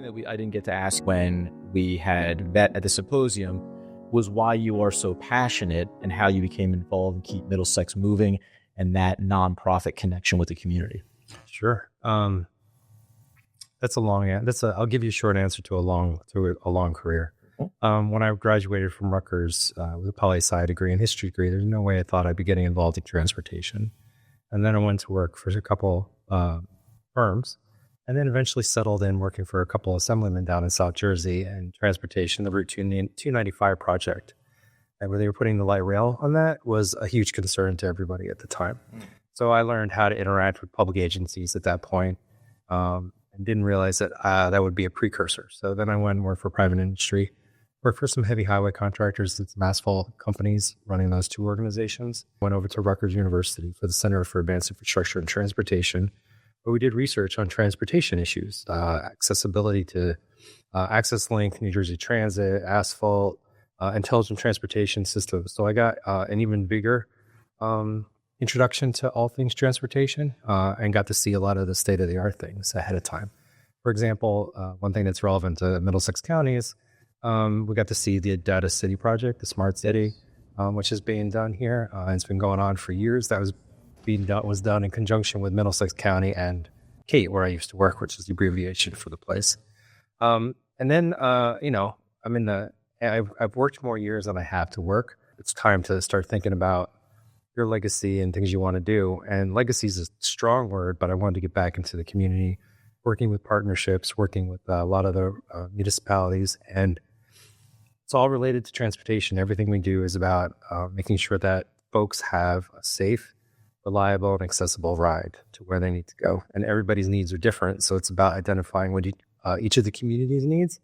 that I didn't get to ask when we had met at the symposium was why you are so passionate and how you became involved in Keep Middlesex Moving and that nonprofit connection with the community. Sure. That's a long answer. I'll give you a short answer to a long career. When I graduated from Rutgers with a poli-sci degree and history degree, there's no way I thought I'd be getting involved in transportation. And then I went to work for a couple firms, and then eventually settled in working for a couple assemblymen down in South Jersey and transportation, the Route 295 project. And where they were putting the light rail on that was a huge concern to everybody at the time. So I learned how to interact with public agencies at that point, and didn't realize that that would be a precursor. So then I went and worked for private industry, worked for some heavy highway contractors and some asphalt companies running those two organizations. Went over to Rutgers University for the Center for Advanced Infrastructure and Transportation, where we did research on transportation issues, accessibility to Access Link, New Jersey Transit, asphalt, intelligent transportation systems. So I got an even bigger introduction to all things transportation and got to see a lot of the state-of-the-art things ahead of time. For example, one thing that's relevant to Middlesex County is we got to see the Data City project, the Smart City, which is being done here. It's been going on for years. That was done in conjunction with Middlesex County and Kate, where I used to work, which is the abbreviation for the place. And then, I've worked more years than I have to work. It's time to start thinking about your legacy and things you want to do. And legacy is a strong word, but I wanted to get back into the community, working with partnerships, working with a lot of the municipalities. And it's all related to transportation. Everything we do is about making sure that folks have a safe, reliable, and accessible ride to where they need to go. And everybody's needs are different. So it's about identifying what each of the communities needs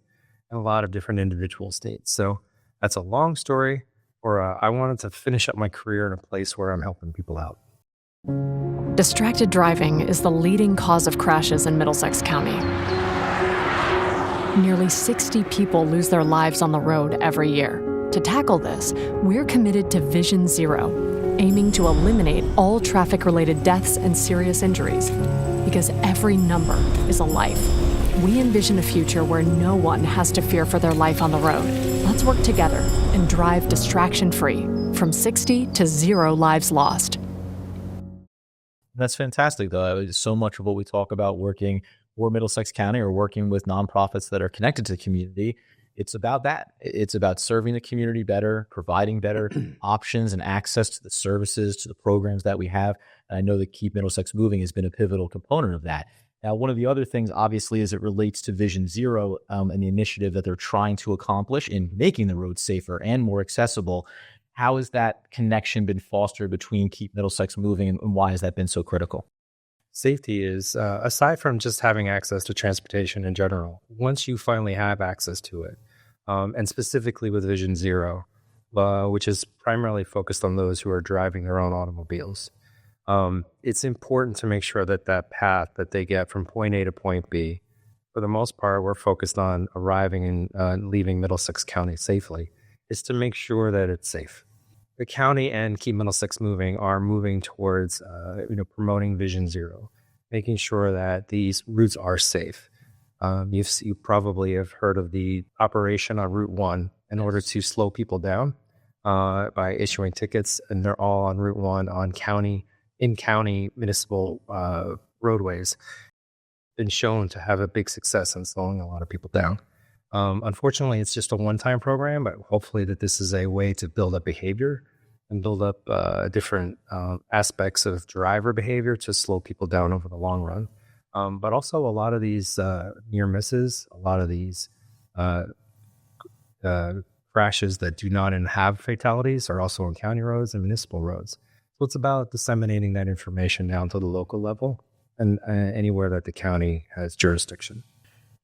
and a lot of different individual states. So that's a long story, or I wanted to finish up my career in a place where I'm helping people out. Distracted driving is the leading cause of crashes in Middlesex County. Nearly 60 people lose their lives on the road every year. To tackle this, we're committed to Vision Zero, aiming to eliminate all traffic-related deaths and serious injuries. Because every number is a life. We envision a future where no one has to fear for their life on the road. Let's work together and drive distraction-free from 60 to 0 lives lost. That's fantastic, though. So much of what we talk about working for Middlesex County or working with nonprofits that are connected to the community, it's about that. It's about serving the community better, providing better options and access to the services, to the programs that we have. And I know that Keep Middlesex Moving has been a pivotal component of that. Now, one of the other things, obviously, as it relates to Vision Zero and the initiative that they're trying to accomplish in making the roads safer and more accessible, how has that connection been fostered between Keep Middlesex Moving and why has that been so critical? Safety is, aside from just having access to transportation in general, once you finally have access to it, and specifically with Vision Zero, which is primarily focused on those who are driving their own automobiles, it's important to make sure that that path that they get from point A to point B, for the most part, we're focused on arriving and leaving Middlesex County safely, is to make sure that it's safe. The county and Keep Middlesex Moving are moving towards promoting Vision Zero, making sure that these routes are safe. You probably have heard of the operation on Route 1 in order to slow people down by issuing tickets, and they're all on Route 1 on in-county municipal roadways. Been shown to have a big success in slowing a lot of people down. Unfortunately, it's just a one-time program, but hopefully that this is a way to build up behavior and build up different aspects of driver behavior to slow people down over the long run. But also a lot of these near misses, a lot of these crashes that do not have fatalities are also on county roads and municipal roads. So it's about disseminating that information down to the local level and anywhere that the county has jurisdiction.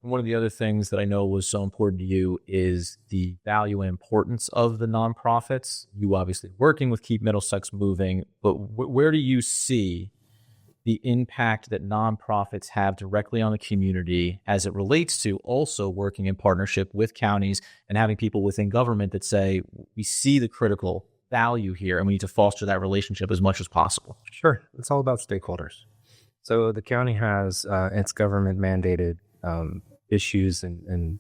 One of the other things that I know was so important to you is the value and importance of the nonprofits. You obviously working with Keep Middlesex Moving, but where do you see the impact that nonprofits have directly on the community as it relates to also working in partnership with counties and having people within government that say, we see the critical value here and we need to foster that relationship as much as possible? Sure. It's all about stakeholders. So the county has its government mandated issues and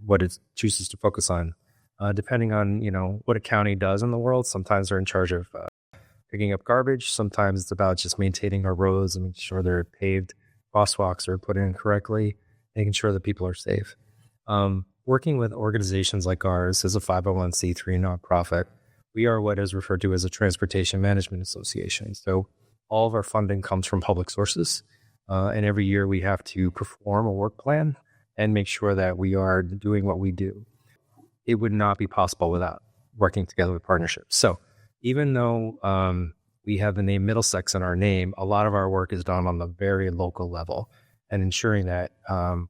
what it chooses to focus on. Depending on, what a county does in the world, sometimes they're in charge of picking up garbage. Sometimes it's about just maintaining our roads and making sure they're paved, crosswalks are put in correctly, making sure that people are safe. Working with organizations like ours as a 501c3 nonprofit, we are what is referred to as a transportation management association. So all of our funding comes from public sources. And every year we have to perform a work plan and make sure that we are doing what we do. It would not be possible without working together with partnerships. So even though we have the name Middlesex in our name, a lot of our work is done on the very local level and ensuring that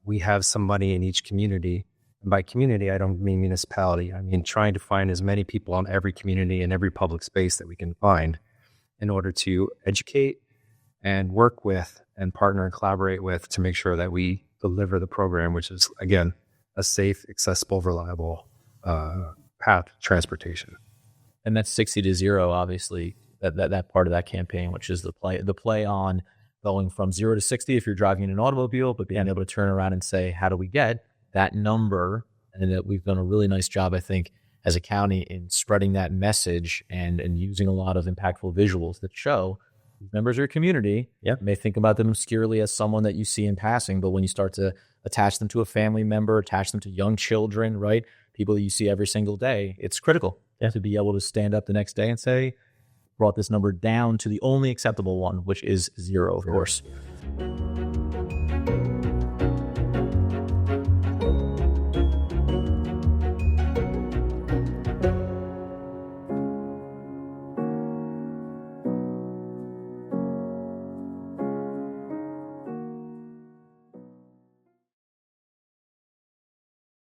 we have some money in each community. And by community, I don't mean municipality. I mean trying to find as many people in every community and every public space that we can find in order to educate and work with and partner and collaborate with to make sure that we deliver the program, which is, again, a safe, accessible, reliable path to transportation. And that's 60 to 0, obviously, that part of that campaign, which is the play on going from 0 to 60 if you're driving in an automobile, but being able to turn around and say, how do we get that number? And that we've done a really nice job, I think, as a county in spreading that message and using a lot of impactful visuals that show members of your community. You may think about them obscurely as someone that you see in passing, but when you start to attach them to a family member, attach them to young children, right? People that you see every single day, it's critical to be able to stand up the next day and say, brought this number down to the only acceptable one, which is 0, of course.